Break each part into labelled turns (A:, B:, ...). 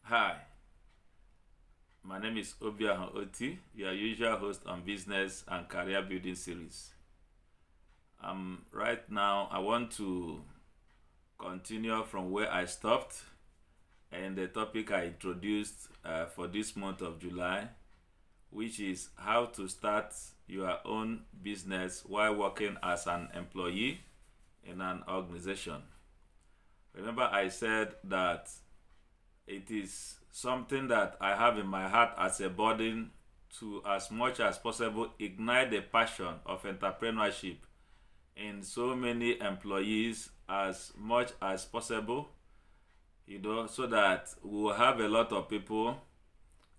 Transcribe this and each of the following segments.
A: Hi, my name is Obiahon Oti, your usual host on business and career building series. Right now, I want to continue from where I stopped and the topic I introduced for this month of July, which is how to start your own business while working as an employee in an organization. Remember, I said that it is something that I have in my heart as a burden to, as much as possible, ignite the passion of entrepreneurship in so many employees as much as possible, so that we will have a lot of people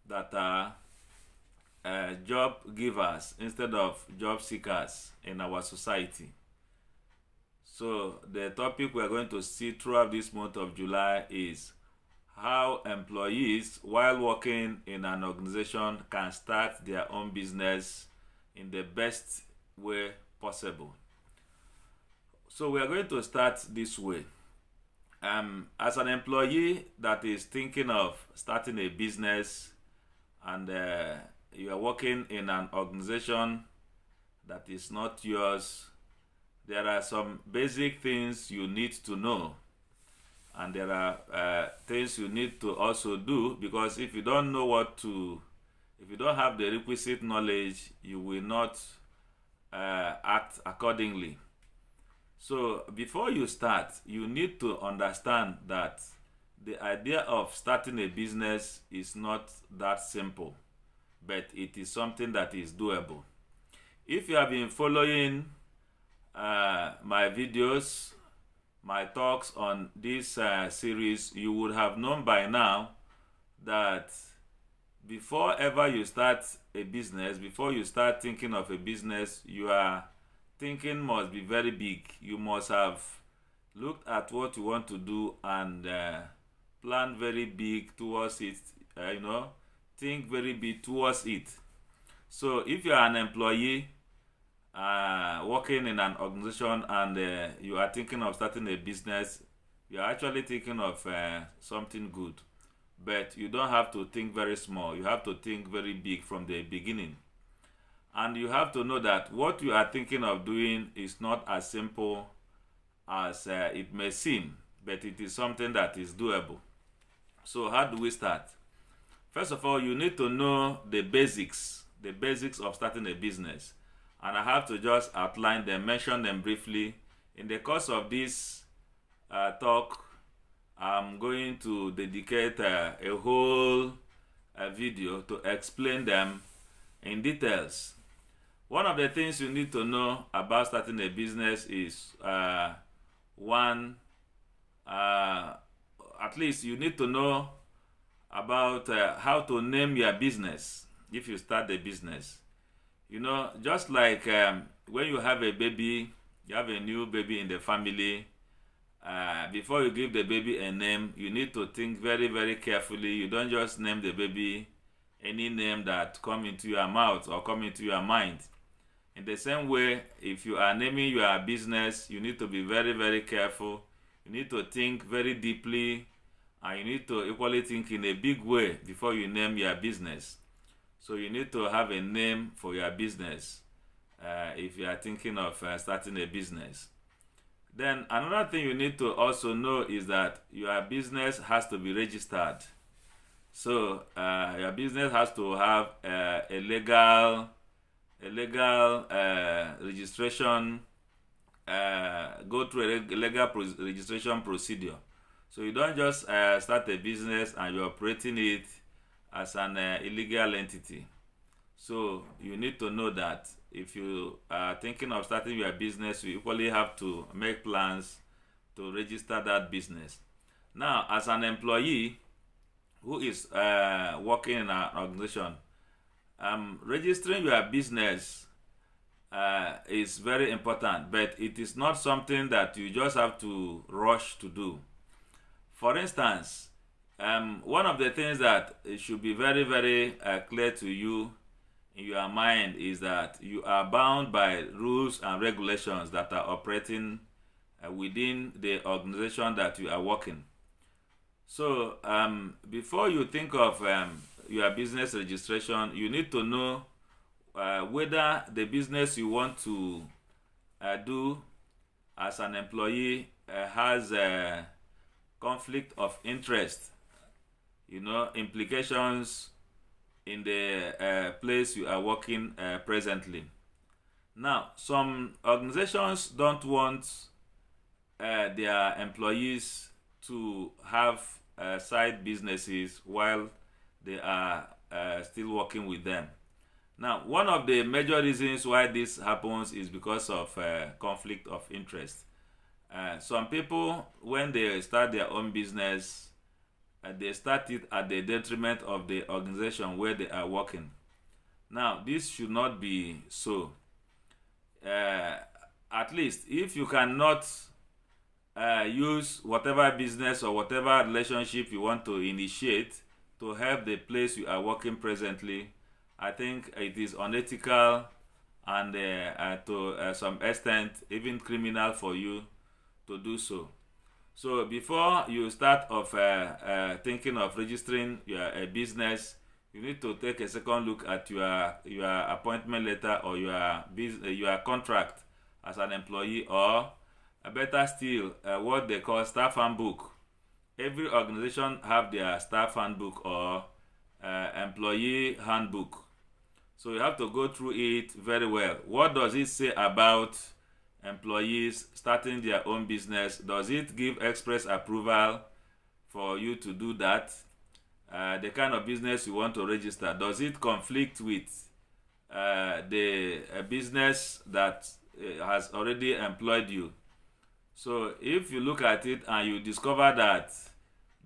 A: that are job givers instead of job seekers in our society. So, the topic we are going to see throughout this month of July is how employees, while working in an organization, can start their own business in the best way possible. So we are going to start this way. As an employee that is thinking of starting a business and you are working in an organization that is not yours, there are some basic things you need to know, and there are things you need to also do, because if you don't have the requisite knowledge, you will not act accordingly. So before you start, you need to understand that the idea of starting a business is not that simple, but it is something that is doable. If you have been following my videos, my talks on this series, you would have known by now that before ever you start a business, before you start thinking of a business, your thinking must be very big. You must have looked at what you want to do and plan very big towards it, think very big towards it. So if you are an employee working in an organization and you are thinking of starting a business, you are actually thinking of something good. But you don't have to think very small. You have to think very big from the beginning. And you have to know that what you are thinking of doing is not as simple as it may seem, but it is something that is doable. So how do we start? First of all, you need to know the basics of starting a business. And I have to just outline them, mention them briefly. In the course of this talk, I'm going to dedicate a whole video to explain them in details. One of the things you need to know about starting a business is at least you need to know about how to name your business if you start a business. Just like when you have a baby, you have a new baby in the family, before you give the baby a name, you need to think very, very carefully. You don't just name the baby any name that come into your mouth or come into your mind. In the same way, if you are naming your business, you need to be very, very careful. You need to think very deeply, and you need to equally think in a big way before you name your business. So you need to have a name for your business if you are thinking of starting a business. Then another thing you need to also know is that your business has to be registered. So your business has to have a legal registration, go through a legal registration procedure. So you don't just start a business and you're operating it as an illegal entity. So you need to know that if you are thinking of starting your business, you equally have to make plans to register that business. Now, as an employee who is working in an organization, registering your business is very important, but it is not something that you just have to rush to do. For instance, one of the things that should be very, very clear to you in your mind is that you are bound by rules and regulations that are operating within the organization that you are working. So before you think of your business registration, you need to know whether the business you want to do as an employee has a conflict of interest, implications in the place you are working presently. Now, some organizations don't want their employees to have side businesses while they are still working with them. Now, one of the major reasons why this happens is because of conflict of interest. Some people, when they start their own business, they start it at the detriment of the organization where they are working. Now, this should not be so. At least, if you cannot use whatever business or whatever relationship you want to initiate to help the place you are working presently, I think it is unethical and to some extent even criminal for you to do so. So before you start of thinking of registering your business, you need to take a second look at your appointment letter or your contract as an employee, or better still, what they call staff handbook. Every organization have their staff handbook or employee handbook. So you have to go through it very well. What does it say about employees starting their own business? Does it give express approval for you to do that? The kind of business you want to register, does it conflict with the business that has already employed you? So if you look at it and you discover that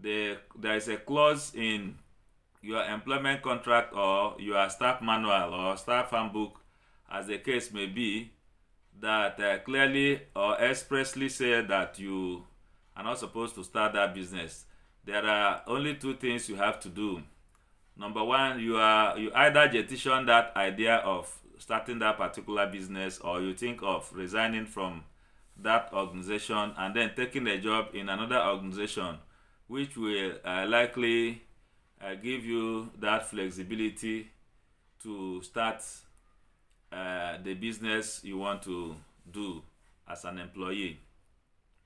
A: there is a clause in your employment contract or your staff manual or staff handbook, as the case may be, that clearly or expressly say that you are not supposed to start that business, there are only two things you have to do. Number one, you either petition that idea of starting that particular business, or you think of resigning from that organization and then taking a job in another organization, which will likely give you that flexibility to start the business you want to do as an employee.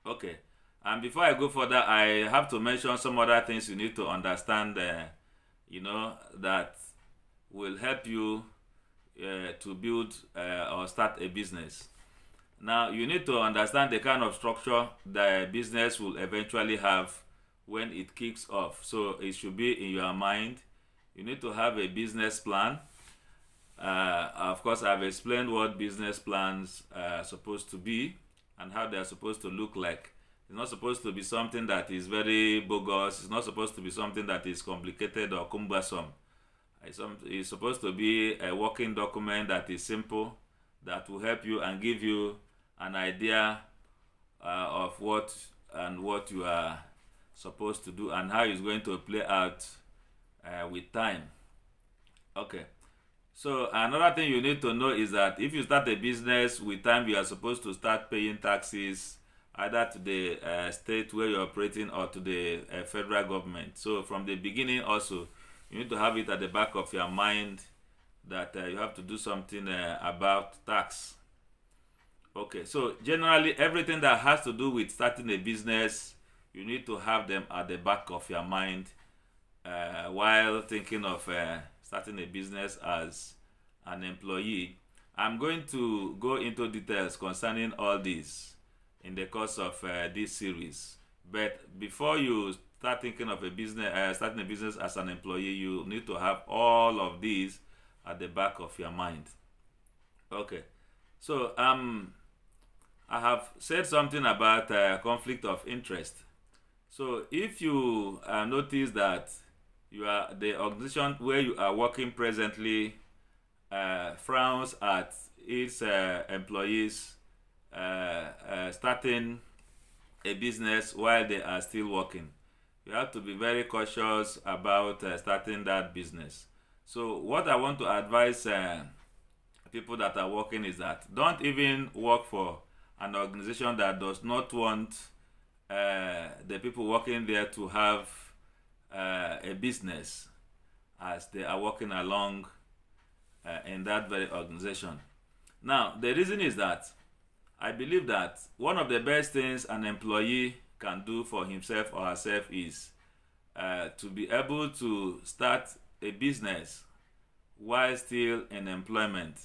A: Okay, and before I go further, I have to mention some other things you need to understand, that will help you to build or start a business. Now, you need to understand the kind of structure the business will eventually have when it kicks off. So it should be in your mind. You need to have a business plan. Of course, I've explained what business plans are supposed to be and how they are supposed to look like. It's not supposed to be something that is very bogus. It's not supposed to be something that is complicated or cumbersome. It's supposed to be a working document that is simple, that will help you and give you an idea of what you are supposed to do and how it's going to play out with time. Okay. So another thing you need to know is that if you start a business, with time you are supposed to start paying taxes either to the state where you're operating or to the federal government. So from the beginning also, you need to have it at the back of your mind that you have to do something about tax. Okay, so generally everything that has to do with starting a business, you need to have them at the back of your mind while thinking of starting a business as an employee. I'm going to go into details concerning all this in the course of this series. But before you start thinking of starting a business as an employee, you need to have all of these at the back of your mind. Okay, so I have said something about conflict of interest. So if you notice that the organization where you are working presently frowns at its employees starting a business while they are still working, you have to be very cautious about starting that business. So what I want to advise people that are working is that don't even work for an organization that does not want the people working there to have a business as they are working along in that very organization. Now, the reason is that I believe that one of the best things an employee can do for himself or herself is to be able to start a business while still in employment.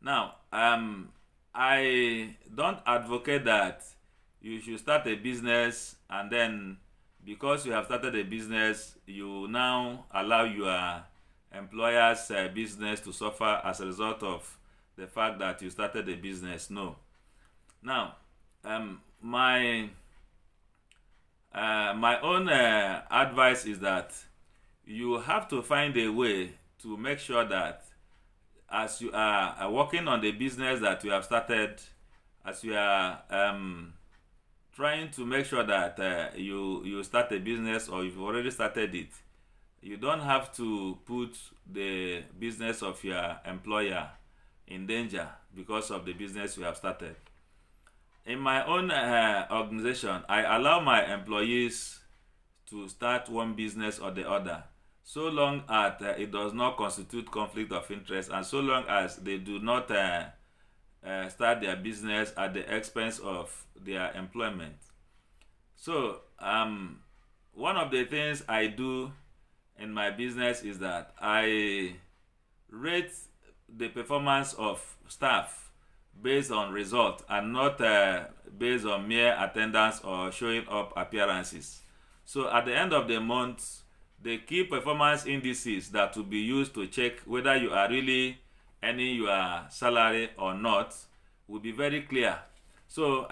A: Now, I don't advocate that you should start a business and then because you have started a business, you now allow your employer's business to suffer as a result of the fact that you started a business. No. Now, my own advice is that you have to find a way to make sure that as you are working on the business that you have started, as you are trying to make sure that you start a business or you've already started it, you don't have to put the business of your employer in danger because of the business you have started. In my own organization, I allow my employees to start one business or the other, so long as it does not constitute conflict of interest and so long as they do not start their business at the expense of their employment. So, one of the things I do in my business is that I rate the performance of staff based on result and not based on mere attendance or showing up appearances. So at the end of the month, the key performance indices that will be used to check whether you are really earning your salary or not will be very clear. So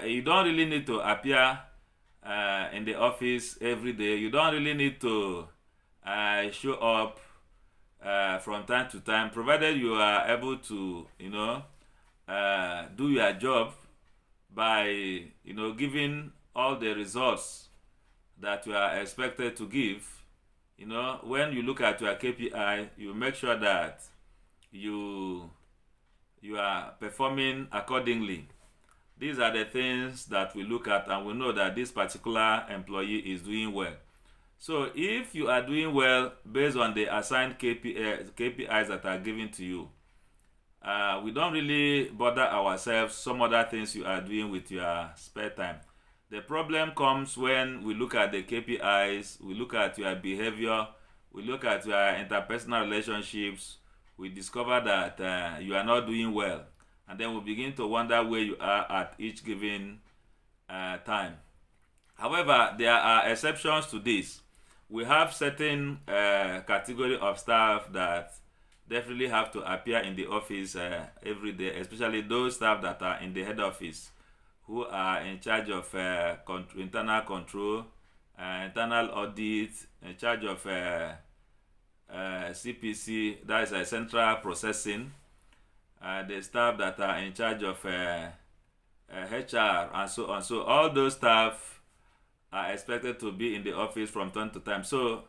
A: you don't really need to appear in the office every day. You don't really need to show up from time to time, provided you are able to, do your job by, giving all the results that you are expected to give. When you look at your KPI, you make sure that you are performing accordingly. These are the things that we look at, and we know that this particular employee is doing well. So if you are doing well based on the assigned KPIs that are given to you, we don't really bother ourselves some other things you are doing with your spare time. The problem comes when we look at the KPIs, we look at your behavior, we look at your interpersonal relationships, we discover that you are not doing well, and then we begin to wonder where you are at each given time. However, there are exceptions to this. We have certain category of staff that definitely have to appear in the office every day, especially those staff that are in the head office who are in charge of internal control, internal audit, in charge of CPC, that is central processing, the staff that are in charge of HR and so on. So all those staff are expected to be in the office from time to time. So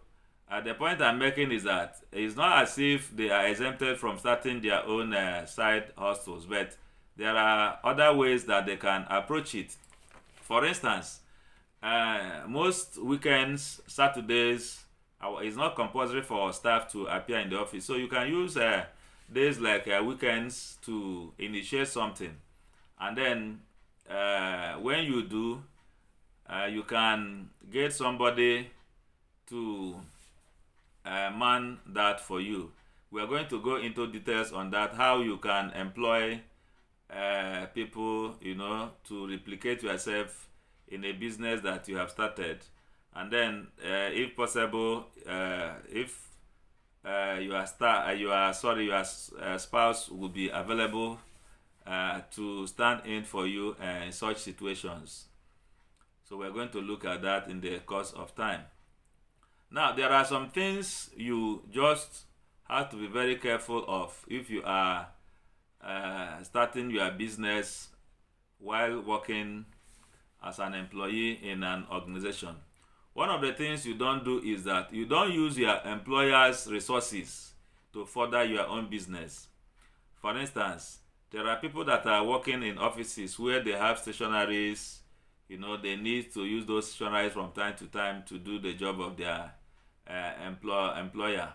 A: the point I'm making is that it's not as if they are exempted from starting their own side hustles, but there are other ways that they can approach it. For instance, most weekends, Saturdays, it's not compulsory for staff to appear in the office. So you can use days like weekends to initiate something. And then when you do, you can get somebody to man that for you. We are going to go into details on that, how you can employ people, to replicate yourself in a business that you have started. And then, if possible, if your spouse will be available to stand in for you in such situations. So we're going to look at that in the course of time. Now, there are some things you just have to be very careful of if you are starting your business while working as an employee in an organization. One of the things you don't do is that you don't use your employer's resources to further your own business. For instance, there are people that are working in offices where they have stationaries, they need to use those stationaries from time to time to do the job of their employer.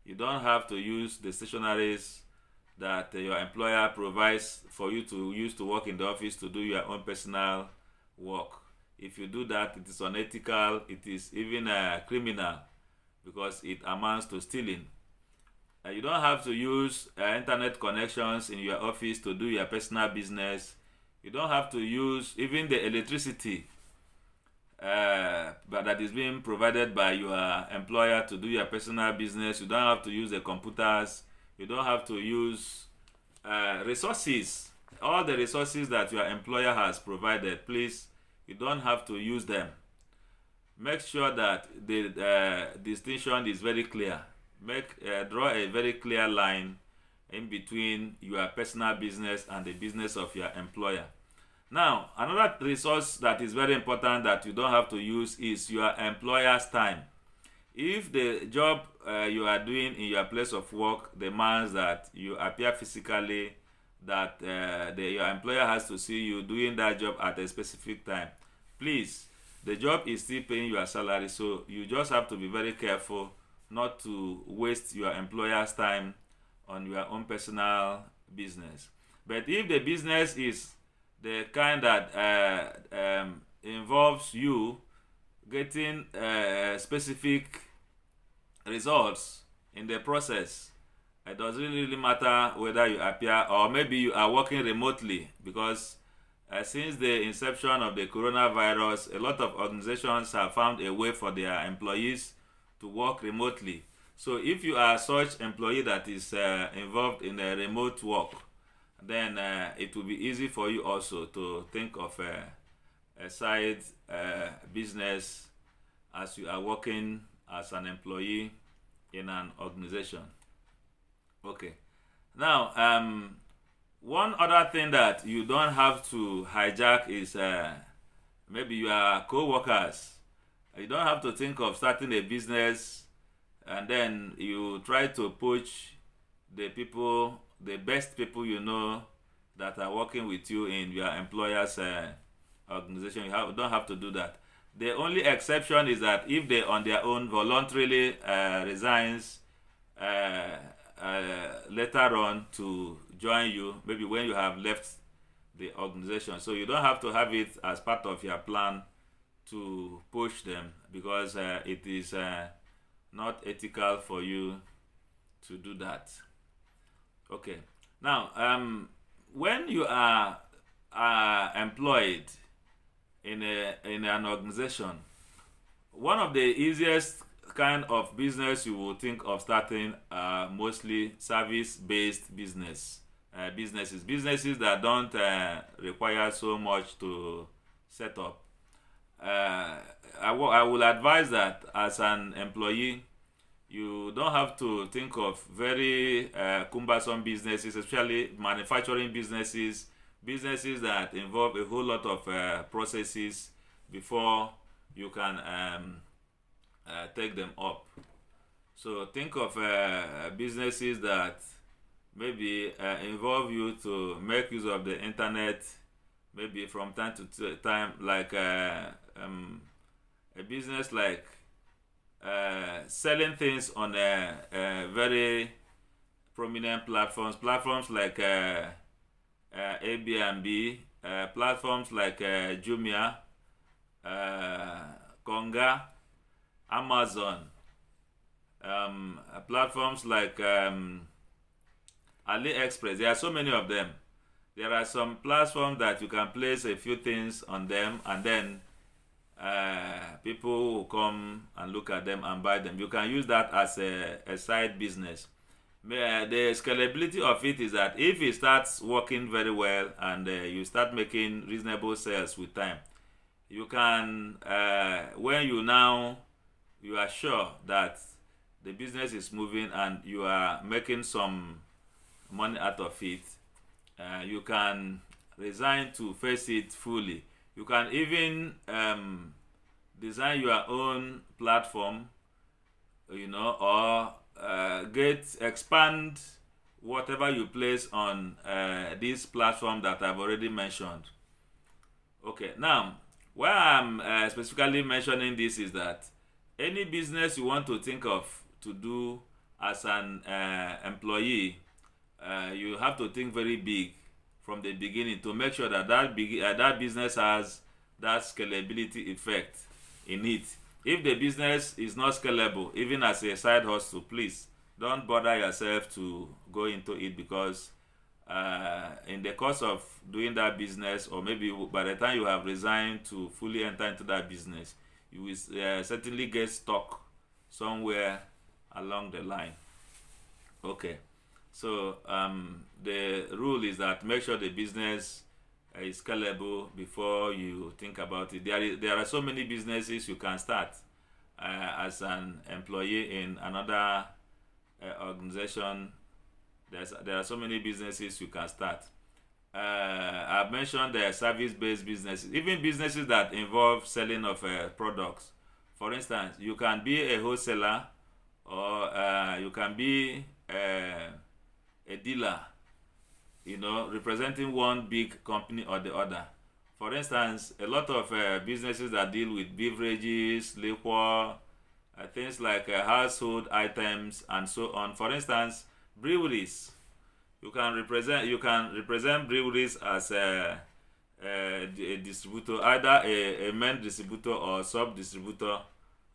A: You don't have to use the stationaries that your employer provides for you to use to work in the office to do your own personal work. If you do that, it is unethical, it is even criminal, because it amounts to stealing. You don't have to use internet connections in your office to do your personal business. You don't have to use even the electricity but that is being provided by your employer to do your personal business. You don't have to use the computers. You don't have to use resources. All the resources that your employer has provided, please, you don't have to use them. Make sure that the distinction is very clear. Draw a very clear line in between your personal business and the business of your employer. Now, another resource that is very important that you don't have to use is your employer's time. If the job you are doing in your place of work demands that you appear physically, that your employer has to see you doing that job at a specific time, please, the job is still paying your salary, so you just have to be very careful not to waste your employer's time on your own personal business. But if the business is the kind that involves you getting specific results in the process, it doesn't really matter whether you appear, or maybe you are working remotely, because since the inception of the coronavirus, a lot of organizations have found a way for their employees to work remotely. So if you are such employee that is involved in a remote work, then it will be easy for you also to think of a side business as you are working as an employee in an organization. Okay. Now, one other thing that you don't have to hijack is maybe your co-workers. You don't have to think of starting a business and then you try to poach the best people you know that are working with you in your employer's organization. You don't have to do that. The only exception is that if they on their own voluntarily resigns later on to join you, maybe when you have left the organization. So you don't have to have it as part of your plan to push them, because it is not ethical for you to do that. Okay. Now, when you are employed in an organization, one of the easiest kind of business you will think of starting are mostly service-based businesses that don't require so much to set up. I will advise that as an employee, you don't have to think of very cumbersome businesses, especially manufacturing businesses that involve a whole lot of processes before you can take them up. So think of businesses that maybe involve you to make use of the internet, maybe from time to time, like a business like selling things on very prominent platforms like Airbnb, platforms like Jumia, Konga, Amazon, platforms like AliExpress. There are so many of them. There are some platforms that you can place a few things on them, and then people will come and look at them and buy them. You can use that as a side business. The scalability of it is that if it starts working very well and you start making reasonable sales with time, you can, when you are sure that the business is moving and you are making some money out of it, you can resign to face it fully. You can even design your own platform, or expand whatever you place on this platform that I've already mentioned. Okay, now Why I'm specifically mentioning this is that any business you want to think of to do as an employee, you have to think very big from the beginning to make sure that that business has that scalability effect in it. If the business is not scalable, even as a side hustle, please don't bother yourself to go into it, because in the course of doing that business, or maybe by the time you have resigned to fully enter into that business, you will certainly get stuck somewhere along the line. Okay, so the rule is that make sure the business is scalable before you think about it. There are so many businesses you can start as an employee in another organization. There are so many businesses you can start. I've mentioned the service-based businesses, even businesses that involve selling of products. For instance, you can be a wholesaler, or you can be a dealer, representing one big company or the other. For instance, a lot of businesses that deal with beverages, liquor, things like household items, and so on. For instance, breweries. You can represent breweries as a distributor, either a main distributor or sub distributor,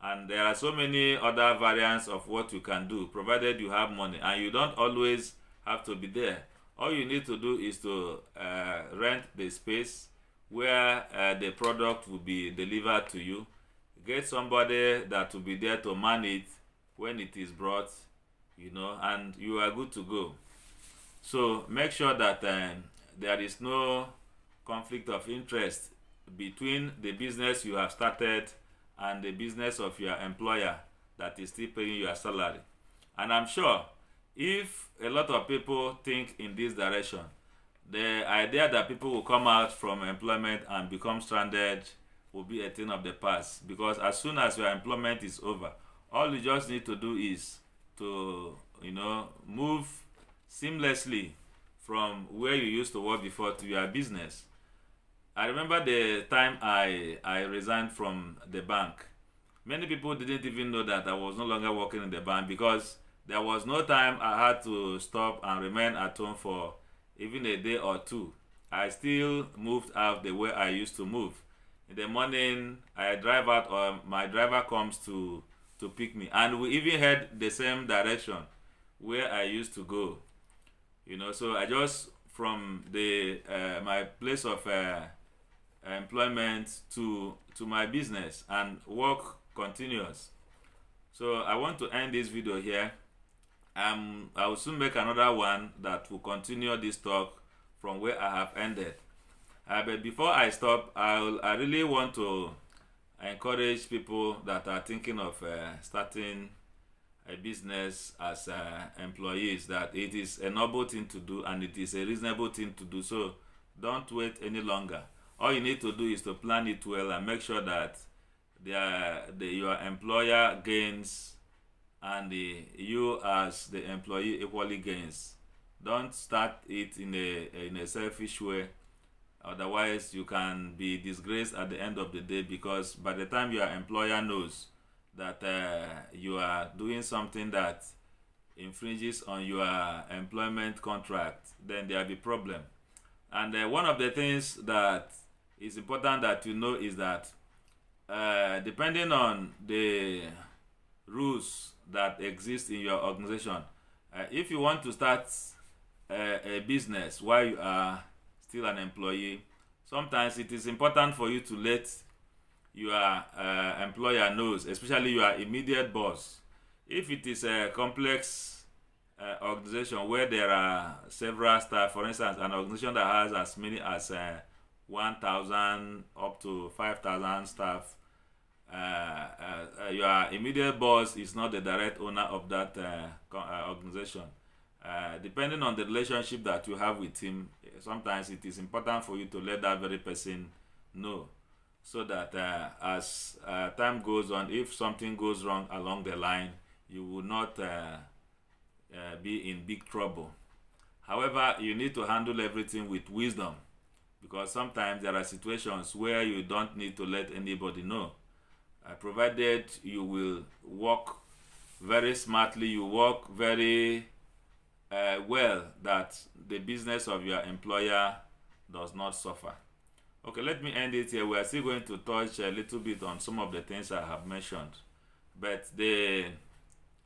A: and there are so many other variants of what you can do, provided you have money, and you don't always have to be there. All you need to do is to rent the space where the product will be delivered to you. Get somebody that will be there to man it when it is brought, and you are good to go. So make sure that there is no conflict of interest between the business you have started and the business of your employer that is still paying your salary. And I'm sure if a lot of people think in this direction, the idea that people will come out from employment and become stranded will be a thing of the past, because as soon as your employment is over, all you just need to do is to move seamlessly from where you used to work before to your business. I remember the time I resigned from the bank. Many people didn't even know that I was no longer working in the bank, because there was no time I had to stop and remain at home for even a day or two. I still moved out the way I used to move. In the morning, I drive out, or my driver comes to pick me, and we even head the same direction where I used to go. So I just, from the my place of employment to my business, and work continues. So I want to end this video here. I will soon make another one that will continue this talk from where I have ended. But before I stop, I really want to encourage people that are thinking of starting a business as employees, that it is a noble thing to do, and it is a reasonable thing to do. So don't wait any longer. All you need to do is to plan it well and make sure that your employer gains, and you as the employee equally gains. Don't start it in a selfish way, otherwise you can be disgraced at the end of the day, because by the time your employer knows that you are doing something that infringes on your employment contract, then there will be problem. And one of the things that is important that you know is that depending on the rules that exist in your organization, if you want to start a business while you are still an employee, sometimes it is important for you to let your employer knows, especially your immediate boss. If it is a complex organization where there are several staff, for instance, an organization that has as many as 1,000 up to 5,000 staff, your immediate boss is not the direct owner of that organization. Depending on the relationship that you have with him, sometimes it is important for you to let that very person know, so that as time goes on, if something goes wrong along the line, you will not be in big trouble. However, you need to handle everything with wisdom. because sometimes there are situations where you don't need to let anybody know. Provided you will work very smartly, you work very well, that the business of your employer does not suffer. Okay, let me end it here. We are still going to touch a little bit on some of the things I have mentioned. But the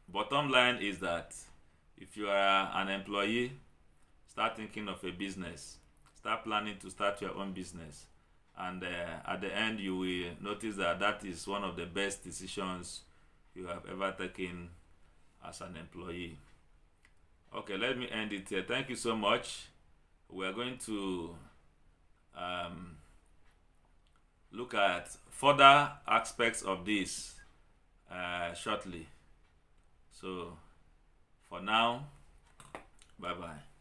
A: bottom line is that if you are an employee, start thinking of a business. Start planning to start your own business. And at the end, you will notice that that is one of the best decisions you have ever taken as an employee. Okay, let me end it here. Thank you so much. We are going to look at further aspects of this shortly. So, for now, bye bye.